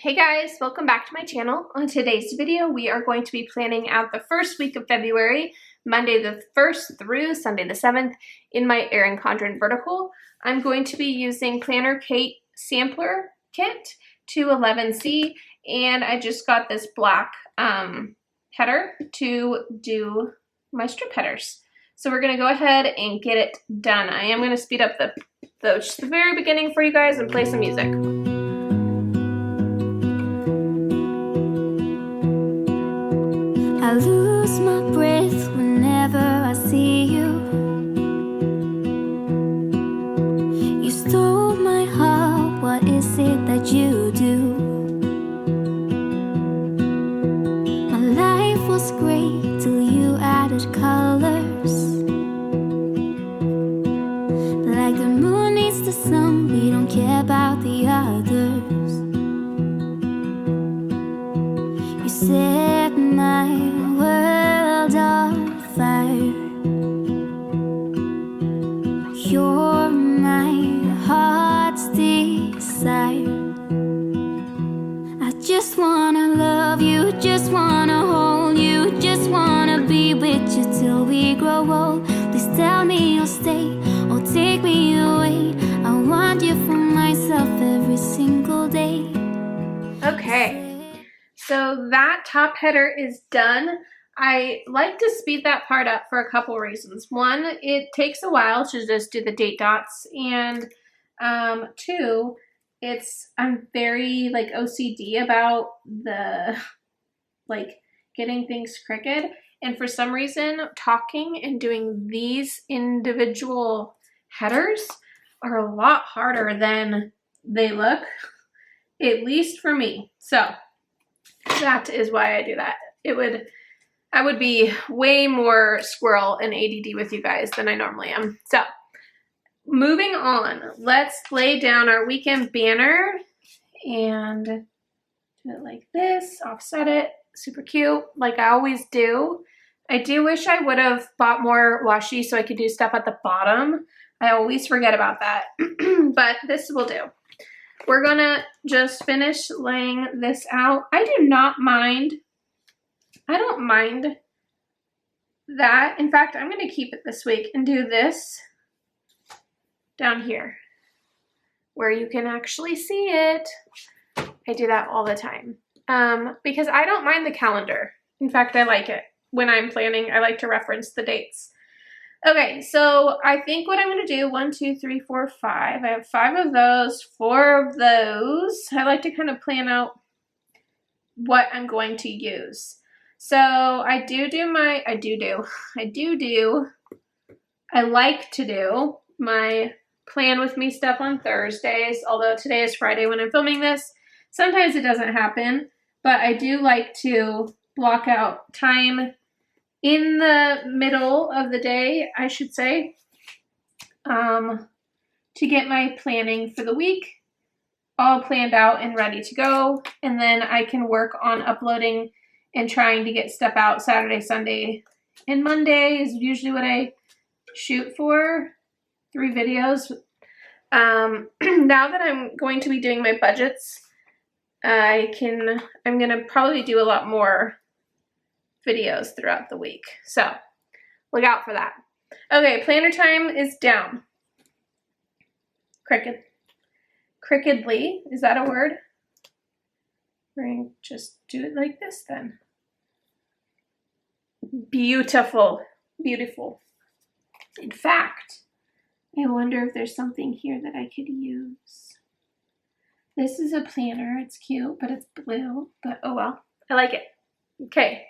Hey guys, welcome back to my channel. On today's video, we are going to be planning out the first week of February, Monday the 1st through Sunday the 7th, in my Erin Condren vertical. I'm going to be using Planner Kate Sampler Kit 211C, and I just got this black header to do my strip headers. So we're gonna go ahead and get it done. I am gonna speed up just the very beginning for you guys and play some music. I lose my breath whenever I see you. You stole my heart, what is it that you do? My life was great till you added colors. Like the moon needs the sun, we don't care about the others. You set my world on fire. You're my heart's desire. I just wanna love you, just wanna hold you, just wanna be with you till we grow old. Please tell me you'll stay or take me away. I want you for myself every single day. Okay. So that top header is done. I like to speed that part up for a couple reasons. One, it takes a while to just do the date dots, and two, I'm very like OCD about the getting things crooked, and for some reason talking and doing these individual headers are a lot harder than they look, at least for me. So that is why I do that. I would be way more squirrel and ADD with you guys than I normally am. So moving on, let's lay down our weekend banner and do it like this, offset it, super cute, like I always do. I do wish I would have bought more washi so I could do stuff at the bottom. I always forget about that, but this will do. We're gonna just finish laying this out. I don't mind that. In fact, I'm gonna keep it this week and do this down here where you can actually see it. I do that all the time because I don't mind the calendar. In fact, I like it. When I'm planning, I like to reference the dates. Okay, so I think what I'm going to do, 1, 2, 3, 4, 5. I have 5 of those, 4 of those. I like to kind of plan out what I'm going to use. So I like to do my plan with me stuff on Thursdays, although today is Friday when I'm filming this. Sometimes it doesn't happen, but I do like to block out time in the middle of the day, I should say, to get my planning for the week all planned out and ready to go. And then I can work on uploading and trying to get stuff out Saturday, Sunday, and Monday is usually what I shoot for, 3 videos. Now that I'm going to be doing my budgets, I'm going to probably do a lot more videos throughout the week. So look out for that. Okay, planner time is down. Crookedly, is that a word? We're going to just do it like this then. Beautiful, beautiful. In fact, I wonder if there's something here that I could use. This is a planner, it's cute, but it's blue, but oh well, I like it. Okay.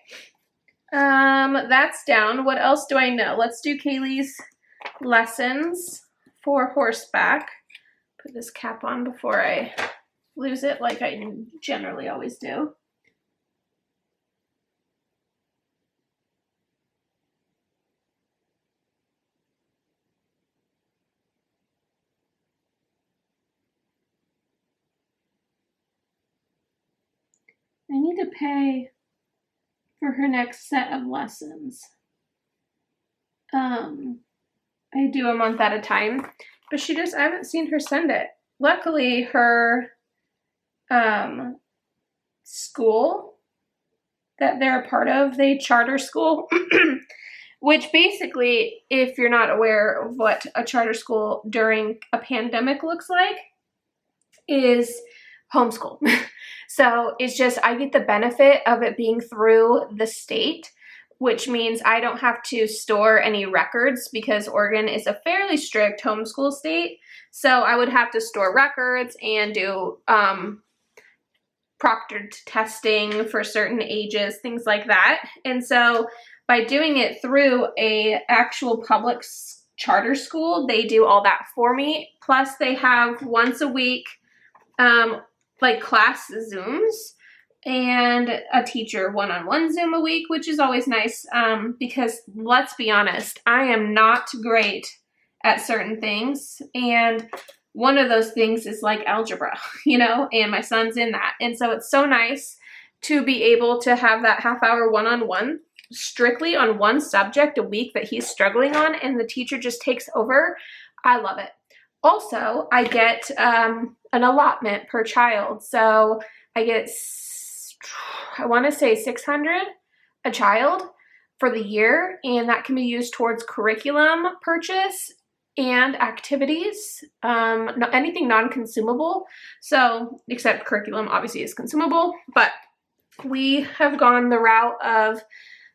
That's down. What else do I know? Let's do Kaylee's lessons for horseback. Put this cap on before I lose it like I generally always do. I need to pay for her next set of lessons. I do a month at a time, but I haven't seen her send it. Luckily, her school that they're a part of. They charter school, which basically, if you're not aware of what a charter school during a pandemic looks like, is homeschool. So it's just, I get the benefit of it being through the state, which means I don't have to store any records because Oregon is a fairly strict homeschool state. So I would have to store records and do proctored testing for certain ages, things like that. And so by doing it through a actual public charter school, they do all that for me. Plus they have once a week like class Zooms and a teacher one-on-one Zoom a week, which is always nice because let's be honest, I am not great at certain things, and one of those things is like algebra, you know, and my son's in that. And so it's so nice to be able to have that half-hour one-on-one strictly on one subject a week that he's struggling on, and the teacher just takes over. I love it. Also, I get an allotment per child. So I get, I want to say 600 a child for the year, and that can be used towards curriculum purchase and activities, anything non-consumable. So, except curriculum obviously is consumable, but we have gone the route of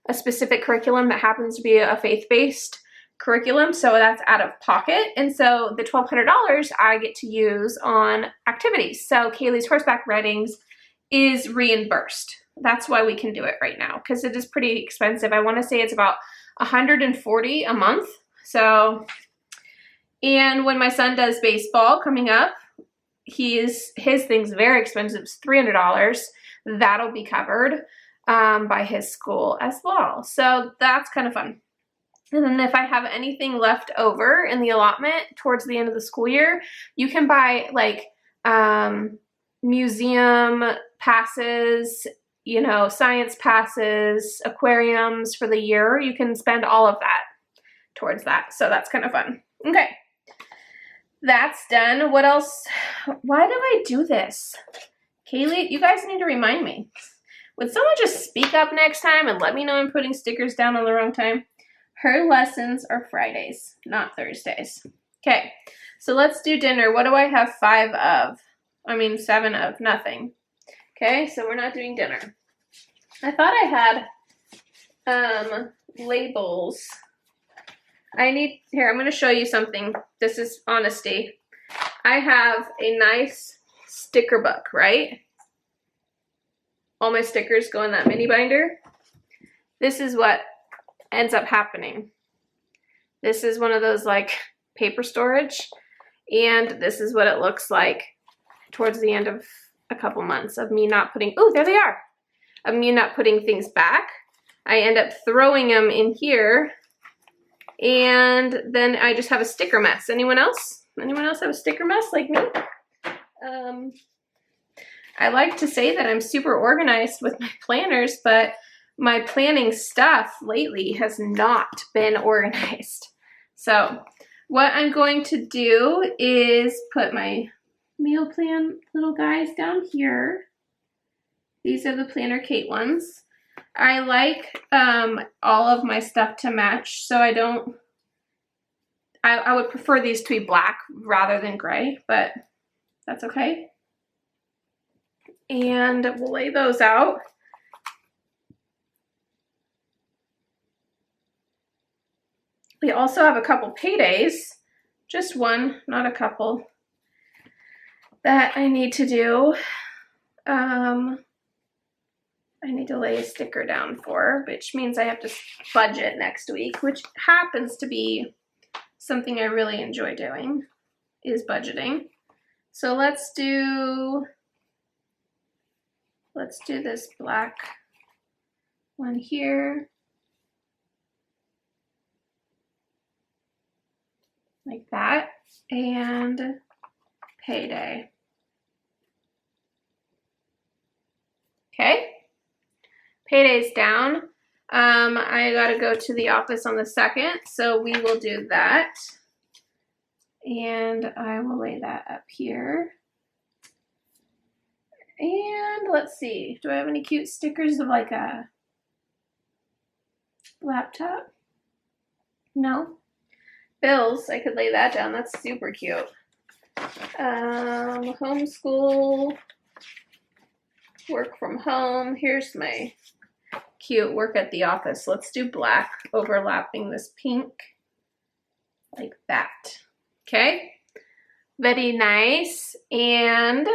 a specific curriculum that happens to be a faith-based curriculum, so that's out of pocket. And so the $1,200 I get to use on activities. So Kaylee's horseback riding is reimbursed. That's why we can do it right now, because it is pretty expensive. I want to say it's about $140 a month. So, and when my son does baseball coming up, his thing's very expensive. It's $300. That'll be covered by his school as well. So that's kind of fun. And then if I have anything left over in the allotment towards the end of the school year, you can buy like museum passes, you know, science passes, aquariums for the year. You can spend all of that towards that. So that's kind of fun. Okay. That's done. What else? Why do I do this? Kaylee, you guys need to remind me. Would someone just speak up next time and let me know I'm putting stickers down on the wrong time? Her lessons are Fridays, not Thursdays. Okay, so let's do dinner. What do I have 7 of? Nothing. Okay, so we're not doing dinner. I thought I had labels. Here, I'm going to show you something. This is honesty. I have a nice sticker book, right? All my stickers go in that mini binder. This is what ends up happening. This is one of those like paper storage, and this is what it looks like towards the end of a couple months of me not putting, oh, there they are, of me not putting things back. I end up throwing them in here, and then I just have a sticker mess. Anyone else? Anyone else have a sticker mess like me? I like to say that I'm super organized with my planners, but my planning stuff lately has not been organized. So what I'm going to do is put my meal plan little guys down here. These are the Planner Kate ones. I like all of my stuff to match, so I would prefer these to be black rather than gray, but that's okay. And we'll lay those out. We also have a couple paydays, just one, not a couple, that I need to do. I need to lay a sticker down for, which means I have to budget next week, which happens to be something I really enjoy doing, is budgeting. So let's do this black one here. Like that, and payday. Okay, payday's down. I gotta go to the office on the 2nd, so we will do that. And I will lay that up here. And let's see, do I have any cute stickers of like a laptop? No. Bills, I could lay that down. That's super cute. Homeschool, work from home. Here's my cute work at the office. Let's do black overlapping this pink like that. Okay, very nice. And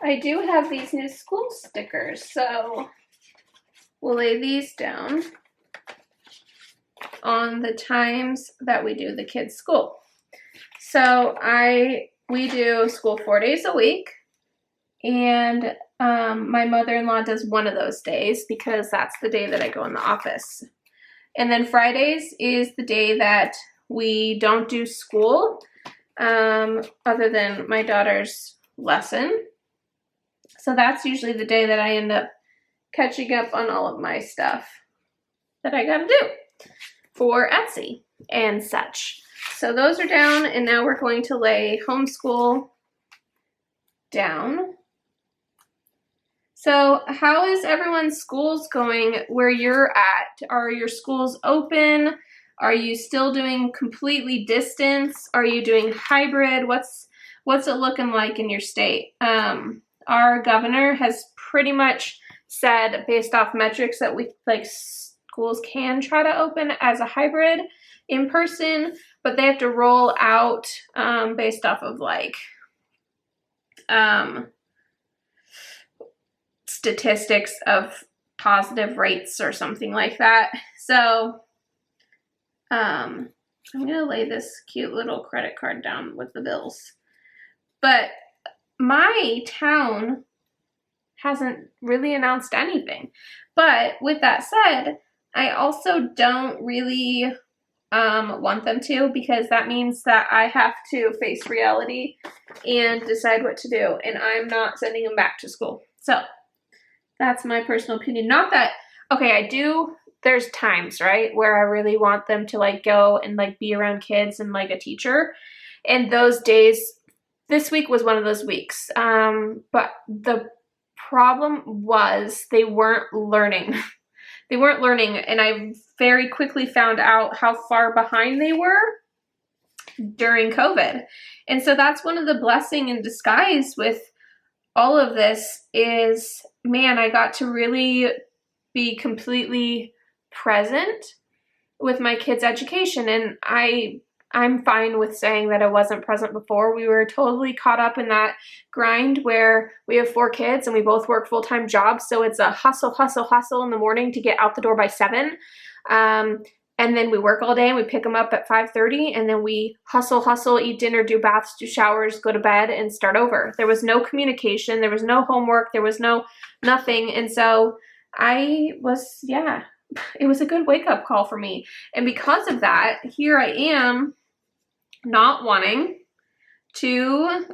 I do have these new school stickers, so we'll lay these down on the times that we do the kids' school. So we do school 4 days a week, and my mother-in-law does one of those days because that's the day that I go in the office. And then Fridays is the day that we don't do school, other than my daughter's lesson. So that's usually the day that I end up catching up on all of my stuff that I gotta do for Etsy and such. So those are down, and now we're going to lay homeschool down. So how is everyone's schools going where you're at? Are your schools open? Are you still doing completely distance? Are you doing hybrid? What's it looking like in your state? Our governor has pretty much said, based off metrics, that schools can try to open as a hybrid in person, but they have to roll out based off of statistics of positive rates or something like that. So I'm gonna lay this cute little credit card down with the bills. But my town hasn't really announced anything. But with that said, I also don't really want them to, because that means that I have to face reality and decide what to do, and I'm not sending them back to school. So that's my personal opinion. Not that, okay, there's times, right, where I really want them to go and be around kids and a teacher. And those days, this week was one of those weeks. But the problem was they weren't learning. They weren't learning, and I very quickly found out how far behind they were during COVID. And so that's one of the blessing in disguise with all of this is, man, I got to really be completely present with my kids' education. And I'm fine with saying that I wasn't present before. We were totally caught up in that grind where we have 4 kids and we both work full-time jobs. So it's a hustle, hustle, hustle in the morning to get out the door by 7. And then we work all day and we pick them up at 5:30, and then we hustle, hustle, eat dinner, do baths, do showers, go to bed, and start over. There was no communication. There was no homework. There was nothing. And so it was a good wake-up call for me. And because of that, here I am not wanting to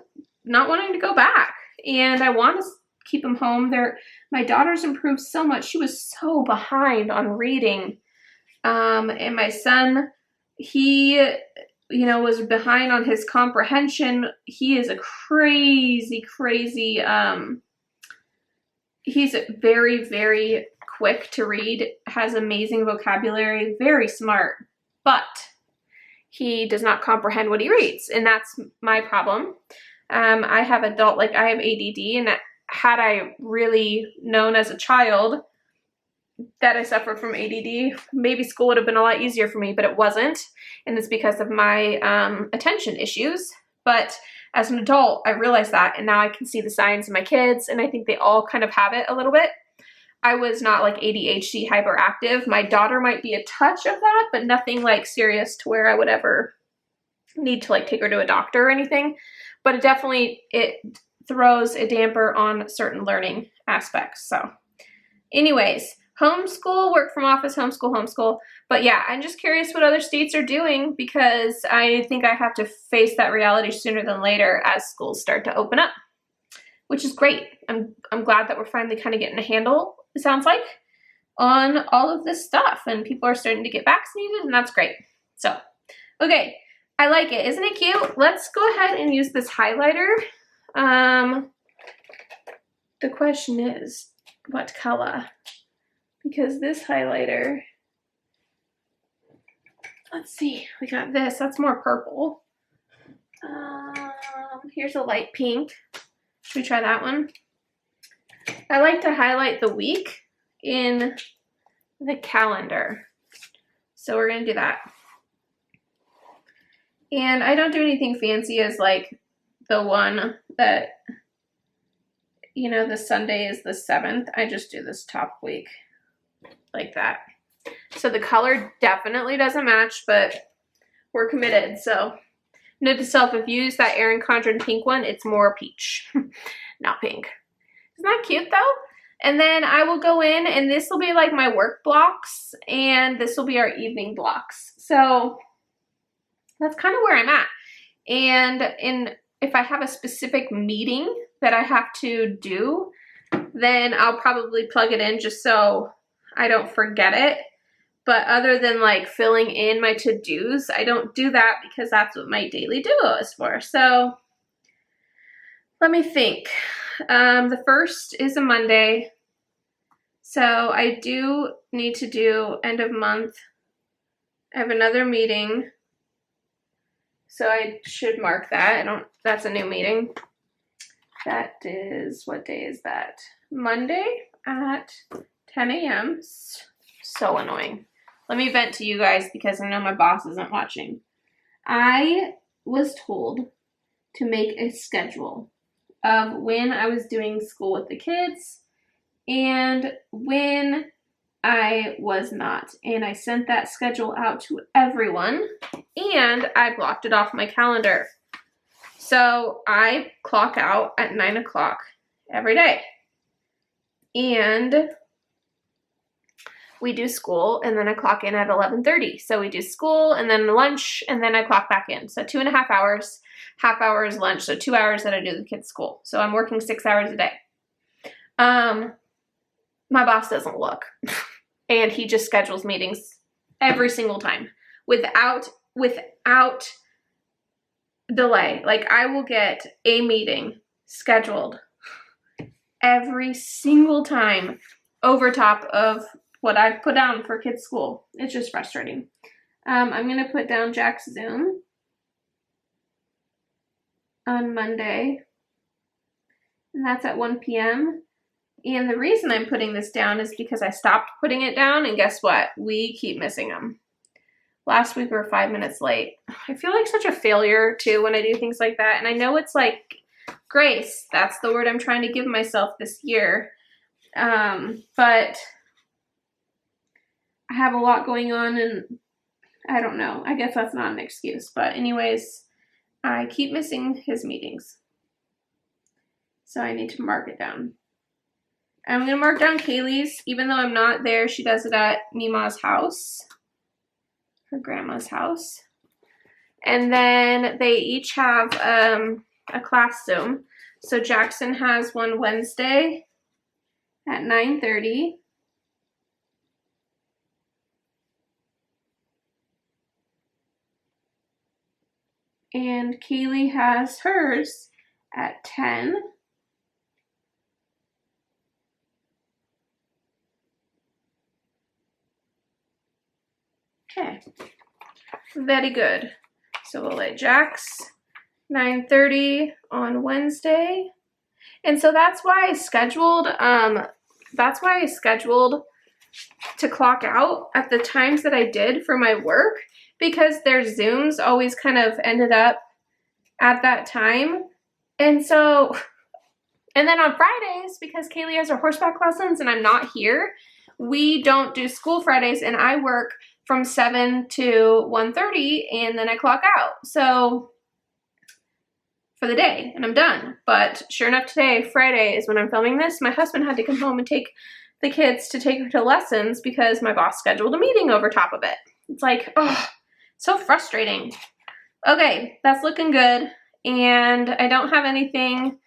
go back. And I want to keep them home. My daughter's improved so much. She was so behind on reading. And my son, he, was behind on his comprehension. He is a crazy, he's very, very quick to read, has amazing vocabulary, very smart, but he does not comprehend what he reads, and that's my problem. I have I have ADD, and had I really known as a child that I suffered from ADD, maybe school would have been a lot easier for me, but it wasn't, and it's because of my attention issues. But as an adult, I realized that, and now I can see the signs in my kids, and I think they all kind of have it a little bit. I was not ADHD hyperactive. My daughter might be a touch of that, but nothing serious to where I would ever need to take her to a doctor or anything. But it throws a damper on certain learning aspects. So anyways, homeschool, work from office, homeschool. But yeah, I'm just curious what other states are doing, because I think I have to face that reality sooner than later as schools start to open up, which is great. I'm glad that we're finally kind of getting a handle, it sounds like, on all of this stuff, and people are starting to get vaccinated, and that's great. So, okay, I like it. Isn't it cute? Let's go ahead and use this highlighter. the question is, what color? Because this highlighter, let's see, we got this, that's more purple. Here's a light pink. Should we try that one? I like to highlight the week in the calendar. So we're gonna do that. And I don't do anything fancy as like the one that, you know, the Sunday is the 7th. I just do this top week like that. So the color definitely doesn't match, but we're committed. So note to self, if you use that Erin Condren pink one, it's more peach, not pink. Isn't that cute though? And then I will go in and this will be like my work blocks and this will be our evening blocks. So that's kind of where I'm at. And if I have a specific meeting that I have to do, then I'll probably plug it in just so I don't forget it. But other than like filling in my to-dos, I don't do that because that's what my daily duo is for. So let me think. The 1st is a Monday. So I do need to do end of month. I have another meeting. So I should mark that. That's a new meeting. That is, what day is that? Monday at 10 a.m. So annoying. Let me vent to you guys because I know my boss isn't watching. I was told to make a schedule of when I was doing school with the kids and when I was not. And I sent that schedule out to everyone and I blocked it off my calendar. So I clock out at 9 o'clock every day. And we do school and then I clock in at 11:30. So we do school and then lunch and then I clock back in. So 2.5 hours, half hour is lunch. So 2 hours that I do the kids' school. So I'm working 6 hours a day. My boss doesn't look and he just schedules meetings every single time without delay. Like I will get a meeting scheduled every single time over top of what I've put down for kids' school. It's just frustrating. I'm going to put down Jack's Zoom on Monday, and that's at 1 p.m. And the reason I'm putting this down is because I stopped putting it down, and guess what? We keep missing them. Last week we were 5 minutes late. I feel like such a failure too when I do things like that, and I know it's like grace. That's the word I'm trying to give myself this year. But I have a lot going on and I don't know. I guess that's not an excuse. But anyways, I keep missing his meetings. So I need to mark it down. I'm going to mark down Kaylee's. Even though I'm not there, she does it at Mima's house. Her grandma's house. And then they each have a class Zoom. So Jackson has one Wednesday at 9:30. And Kaylee has hers at 10. Okay, very good. So we'll let Jack's 9:30 on Wednesday. And so that's why I scheduled, to clock out at the times that I did for my work, because their Zooms always kind of ended up at that time. And so, and then on Fridays, because Kaylee has her horseback lessons and I'm not here, we don't do school Fridays, and I work from 7 to 1:30 and then I clock out. So for the day and I'm done. But sure enough, today, Friday, is when I'm filming this. My husband had to come home and take the kids to take her to lessons because my boss scheduled a meeting over top of it. It's like, oh, so frustrating. Okay, that's looking good. And I don't have anything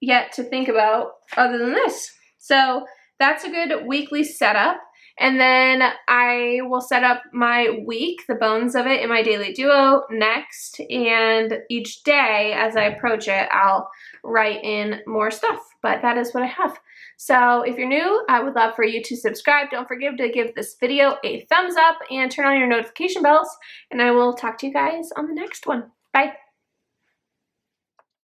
yet to think about other than this. So that's a good weekly setup. And then I will set up my week, the bones of it, in my daily duo next. And each day as I approach it, I'll write in more stuff. But that is what I have. So if you're new, I would love for you to subscribe. Don't forget to give this video a thumbs up and turn on your notification bells. And I will talk to you guys on the next one. Bye.